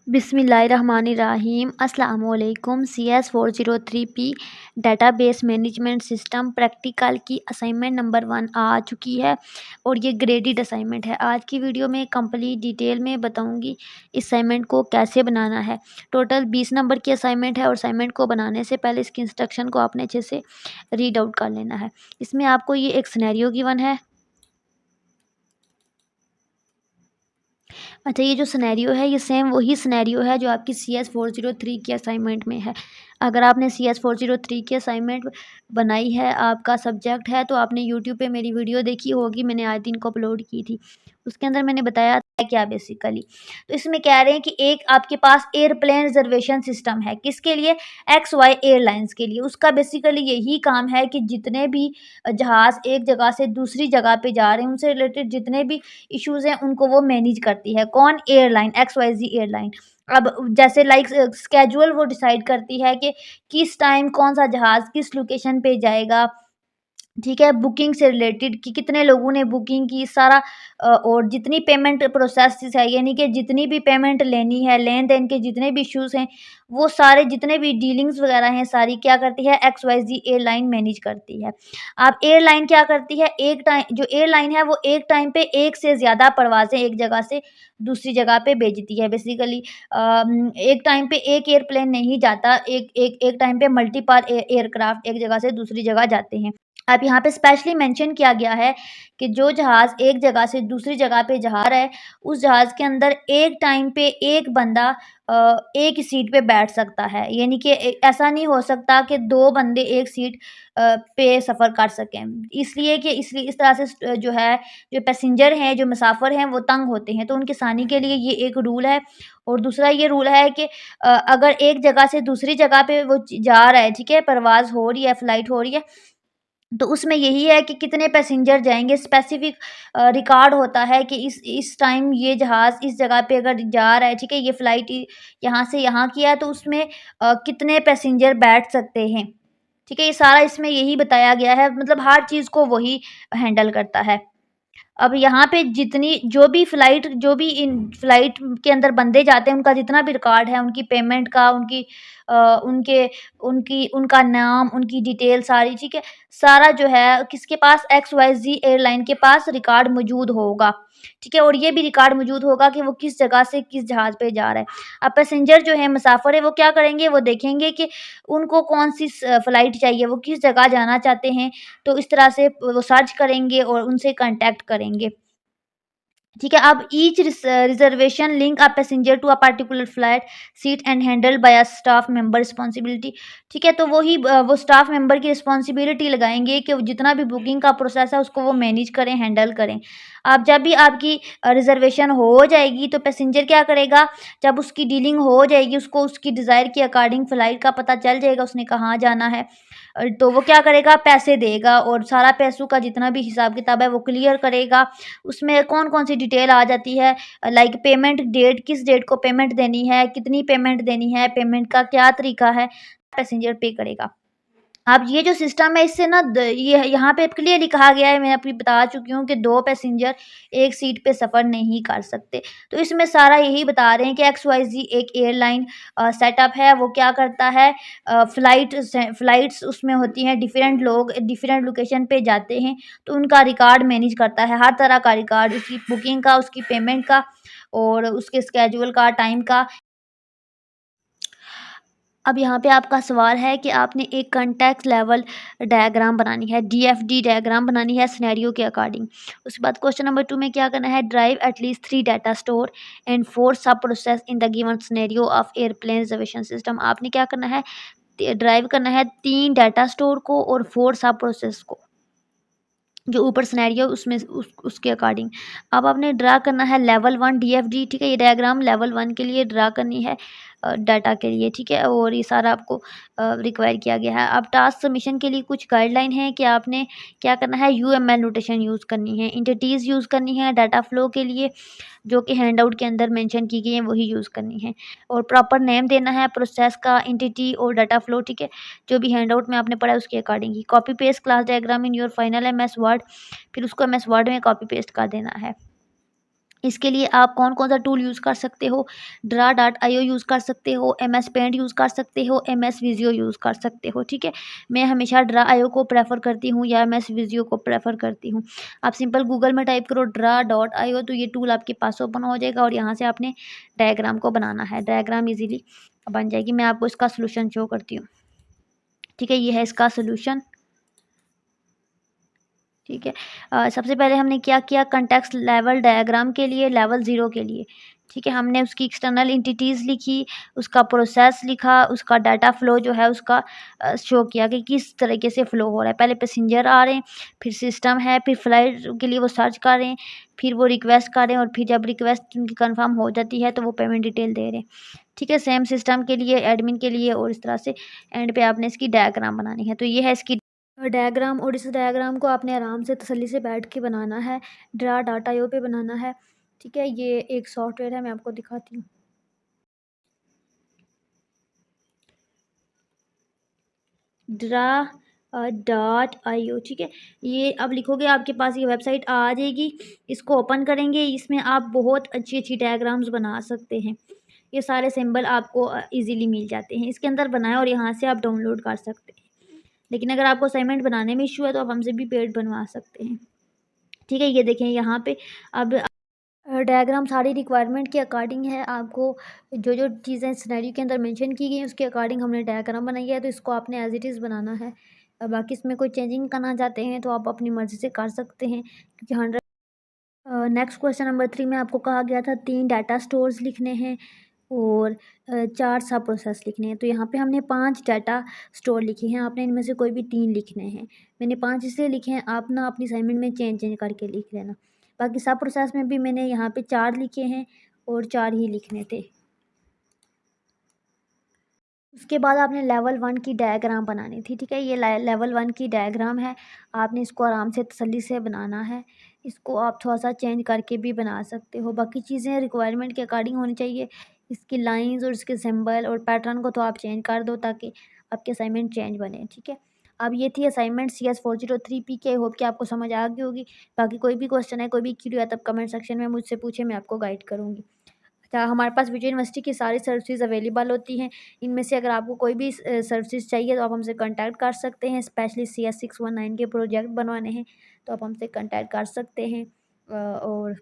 बिस्मिल्लाहिर्रहमानिर्रहीम अस्सलामुअलैकुम। CS403P database management system practical की असाइनमेंट नंबर 1 आ चुकी है और ये ग्रेडेड असाइनमेंट है। आज की वीडियो में कंप्लीट डिटेल में बताऊंगी इस असाइनमेंट को कैसे बनाना है। टोटल 20 नंबर की असाइनमेंट है और असाइनमेंट को बनाने से पहले इसकी इंस्ट्रक्शन को आपने अच्छे से रीड आउट कर लेना है। इसमें आपको ये एक सिनेरियो गिवन है। अच्छा, ये जो सिनेरियो है ये सेम वही सिनेरियो है जो आपकी CS403 की असाइनमेंट में है। अगर आपने CS403 की असाइनमेंट बनाई है, आपका सब्जेक्ट है, तो आपने यूट्यूब पे मेरी वीडियो देखी होगी, मैंने आज दिन को अपलोड की थी। उसके अंदर मैंने बताया था क्या बेसिकली। तो इसमें कह रहे हैं कि एक आपके पास एयरप्लेन रिजर्वेशन सिस्टम है, किसके लिए? XY एयरलाइंस के लिए। उसका बेसिकली यही काम है कि जितने भी जहाज़ एक जगह से दूसरी जगह पे जा रहे हैं, उनसे रिलेटेड जितने भी इश्यूज़ हैं उनको वो मैनेज करती है। कौन? Airline, XYZ airline. अब जैसे लाइक स्केड्यूल वो डिसाइड करती है कि किस टाइम कौन-सा जहाज़ किस लोकेशन पे जाएगा, ठीक है? बुकिंग से रिलेटेड कि कितने लोगों ने बुकिंग की, सारा और जितनी पेमेंट प्रोसेसेस है, यानी कि जितनी भी पेमेंट लेनी है, लेन-देन के जितने भी इश्यूज़ हैं, वो सारे जितने भी डीलिंग्स वगैरह हैं, सारी क्या करती है? XYZ एयरलाइन मैनेज करती है। अब एयरलाइन क्या करती है? एक टाइम जो एयरलाइन है वो एक टाइम पे एक से ज़्यादा परवाज़ें एक जगह से दूसरी जगह पे भेजती है। बेसिकली एक टाइम पे एक एयरप्लेन नहीं जाता, एक टाइम पे मल्टीपल एयरक्राफ्ट एक जगह से दूसरी जगह जाते हैं। अब यहाँ पे स्पेशली मेंशन किया गया है कि जो जहाज़ एक जगह से दूसरी जगह पे जा रहा है, उस जहाज़ के अंदर एक टाइम पे एक बंदा एक ही सीट पे बैठ सकता है। यानी कि ऐसा नहीं हो सकता कि 2 बंदे एक सीट पे सफ़र कर सकें। इसलिए इस तरह से जो है, जो पैसेंजर हैं, जो मुसाफ़िर हैं, वो तंग होते हैं। तो उनकी आसानी के लिए ये एक रूल है और दूसरा ये रूल है कि अगर एक जगह से दूसरी जगह पे वो जा रहा है, ठीक है? परवाज़ हो रही है, फ्लाइट हो रही है, तो उसमें यही है कि कितने पैसेंजर जाएँगे, स्पेसिफ़िक रिकॉर्ड होता है कि इस टाइम ये जहाज़ इस जगह पे अगर जा रहा है, ठीक है? ये फ्लाइट यहाँ से यहाँ की है, तो उसमें कितने पैसेंजर बैठ सकते हैं, ठीक है? ये सारा इसमें यही बताया गया है, मतलब हर चीज़ को वही हैंडल करता है। अब यहाँ पे जितनी जो भी इन फ्लाइट के अंदर बंदे जाते हैं, उनका जितना भी रिकॉर्ड है, उनकी पेमेंट का, अ, उनके उनका नाम, उनकी डिटेल सारी, ठीक है? सारा जो है किसके पास? XYZ एयरलाइन के पास रिकॉर्ड मौजूद होगा, ठीक है? और ये भी रिकॉर्ड मौजूद होगा कि वो किस जगह से किस जहाज़ पे जा रहा है। अब पैसेंजर जो है, मुसाफ़िर है, वो क्या करेंगे? वो देखेंगे कि उनको कौन-सी फ्लाइट चाहिए, वो किस जगह जाना चाहते हैं, तो इस तरह से वो सर्च करेंगे और उनसे कॉन्टैक्ट करेंगे। ठीक है, अब each reservation link a passenger to a particular flight seat and handled by a staff member responsibility. ठीक है, तो वो स्टाफ मेंबर की रिस्पॉन्सिबिलिटी लगाएँगे कि वो जितना भी बुकिंग का प्रोसेस है उसको वो मैनेज करें, हैंडल करें। अब जब भी आपकी रिज़र्वेशन हो जाएगी तो पैसेंजर क्या करेगा, जब उसकी डीलिंग हो जाएगी, उसको उसकी डिज़ायर के अकॉर्डिंग फ्लाइट का पता चल जाएगा उसने कहाँ जाना है, तो वो क्या करेगा, पैसे देगा और सारा पैसों का जितना भी हिसाब-किताब है वो क्लियर करेगा। उसमें कौन-कौन सी डिटेल आ जाती है, लाइक पेमेंट डेट, किस डेट को पेमेंट देनी है, कितनी पेमेंट देनी है, पेमेंट का क्या तरीका है, पैसेंजर पे करेगा। अब ये जो सिस्टम है इससे ना ये यहाँ पे क्लियरली कहा गया है, मैं अभी बता चुकी हूँ कि 2 पैसेंजर एक सीट पे सफ़र नहीं कर सकते। तो इसमें सारा यही बता रहे हैं कि XYZ एक एयरलाइन सेटअप है, वो क्या करता है, फ्लाइट्स उसमें होती हैं, डिफरेंट लोग डिफरेंट लोकेशन पे जाते हैं, तो उनका रिकॉर्ड मैनेज करता है, हर तरह का रिकॉर्ड, उसकी बुकिंग का, उसकी पेमेंट का और उसके स्केड्यूल का, टाइम का। अब यहाँ पे आपका सवाल है कि आपने एक कॉन्टेक्स्ट लेवल डायग्राम बनानी है, DFD डायग्राम बनानी है सिनेरियो के अकॉर्डिंग। उसके बाद क्वेश्चन नंबर 2 में क्या करना है, drive at least 3 data store and 4 सब process in the given scenario of airplane reservation system. आपने क्या करना है, ड्राइव करना है 3 डाटा स्टोर को और 4 सब प्रोसेस को, जो ऊपर सिनेरियो उसमें उसके अकॉर्डिंग। अब आपने ड्रा करना है लेवल 1 DFD, ठीक है? ये डायग्राम लेवल 1 के लिए ड्रा करनी है, डाटा के लिए, ठीक है? और ये सारा आपको रिक्वायर किया गया है। अब टास्क सबमिशन के लिए कुछ गाइडलाइन है कि आपने क्या करना है, UML नोटेशन यूज़ करनी है, एंटिटीज़ यूज़ करनी है, डाटा फ्लो के लिए जो कि हैंडआउट के अंदर मेंशन की गई हैं वही यूज़ करनी है, और प्रॉपर नेम देना है प्रोसेस का, एंटिटी और डाटा फ्लो, ठीक है? जो भी हैंडआउट में आपने पढ़ा है उसके according he. Copy paste class diagram in your final MS word, फिर उसको MS वर्ड में कॉपी पेस्ट कर देना है। इसके लिए आप कौन कौन सा टूल यूज़ कर सकते हो, Draw.io यूज़ कर सकते हो, MS पेंट यूज़ कर सकते हो, MS विजियो यूज़ कर सकते हो, ठीक है। मैं हमेशा Draw.io को प्रेफर करती हूँ या MS विजियो को प्रेफर करती हूँ। आप सिंपल गूगल में टाइप करो Draw.io, तो ये टूल आपके पास ओपन हो जाएगा और यहाँ से आपने डायग्राम को बनाना है। डायग्राम इजीली बन जाएगी। मैं आपको इसका सोल्यूशन शो करती हूँ, ठीक है। ये है इसका सोल्यूशन, ठीक है। सबसे पहले हमने क्या किया, कंटेक्स्ट लेवल डायग्राम के लिए लेवल 0 के लिए, ठीक है, हमने उसकी एक्सटर्नल एंटिटीज़ लिखी, उसका प्रोसेस लिखा, उसका डाटा फ्लो जो है उसका शो किया कि किस तरीके से फ़्लो हो रहा है। पहले पैसेंजर आ रहे हैं, फिर सिस्टम है, फिर फ्लाइट के लिए वो सर्च कर रहे हैं, फिर वो रिक्वेस्ट कर रहे हैं और फिर जब रिक्वेस्ट उनकी कन्फर्म हो जाती है तो वो पेमेंट डिटेल दे रहे हैं, ठीक है। सेम सिस्टम के लिए, एडमिन के लिए, और इस तरह से एंड पे आपने इसकी डायग्राम बनानी है। तो ये है इसकी डायग्राम, और इस डायग्राम को आपने आराम से तसल्ली से बैठ के बनाना है, Draw.io पे बनाना है, ठीक है। ये एक सॉफ्टवेयर है, मैं आपको दिखाती हूँ। Draw.io, ठीक है। ये अब लिखोगे आपके पास ये वेबसाइट आ जाएगी। इसको ओपन करेंगे, इसमें आप बहुत अच्छी अच्छी डायग्राम्स बना सकते हैं। ये सारे सिंबल आपको इजीली मिल जाते हैं। इसके अंदर बनाएं और यहाँ से आप डाउनलोड कर सकते हैं। लेकिन अगर आपको असाइनमेंट बनाने में इशू है तो आप हमसे भी पेड बनवा सकते हैं, ठीक है। ये देखें यहाँ पे अब डायग्राम सारी रिक्वायरमेंट के अकॉर्डिंग है। आपको जो जो चीज़ें सिनेरियो के अंदर मेंशन की गई हैं उसके अकॉर्डिंग हमने डायग्राम बनाई है, तो इसको आपने एज़ इट इज़ बनाना है। बाकी इसमें कोई चेंजिंग करना चाहते हैं तो आप अपनी मर्ज़ी से कर सकते हैं, क्योंकि 100 नेक्स्ट क्वेश्चन नंबर 3 में आपको कहा गया था 3 डाटा स्टोर्स लिखने हैं और 4 सब प्रोसेस लिखने हैं। तो यहाँ पे हमने 5 डाटा स्टोर लिखे हैं, आपने इनमें से कोई भी 3 लिखने हैं। मैंने 5 इसलिए लिखे हैं, आप ना अपनी असाइनमेंट में चेंज करके लिख लेना। बाकी सब प्रोसेस में भी मैंने यहाँ पे 4 लिखे हैं और 4 ही लिखने थे। उसके बाद आपने लेवल 1 की डायग्राम बनानी थी, ठीक है। ये लेवल 1 की डायग्राम है, आपने इसको आराम से तसल्ली से बनाना है। इसको आप थोड़ा-सा चेंज करके भी बना सकते हो। बाकी चीज़ें रिक्वायरमेंट के अकॉर्डिंग होनी चाहिए। इसकी लाइन्स और इसके सिंबल और पैटर्न को तो आप चेंज कर दो ताकि आपकी असाइनमेंट चेंज बने, ठीक है। अब ये थी असाइनमेंट CS 403P की। आई होप कि आपको समझ आ गई होगी। बाकी कोई भी क्वेश्चन है, कोई भी क्वेरी है, तब कमेंट सेक्शन में मुझसे पूछें, मैं आपको गाइड करूँगी। अच्छा, हमारे पास विजय यूनिवर्सिटी की सारी सर्विसेज अवेलेबल होती हैं। इनमें से अगर आपको कोई भी सर्विसेज चाहिए तो आप हमसे कांटेक्ट कर सकते हैं। स्पेशली CS 619 के प्रोजेक्ट बनवाने हैं तो आप हमसे कांटेक्ट कर सकते हैं। और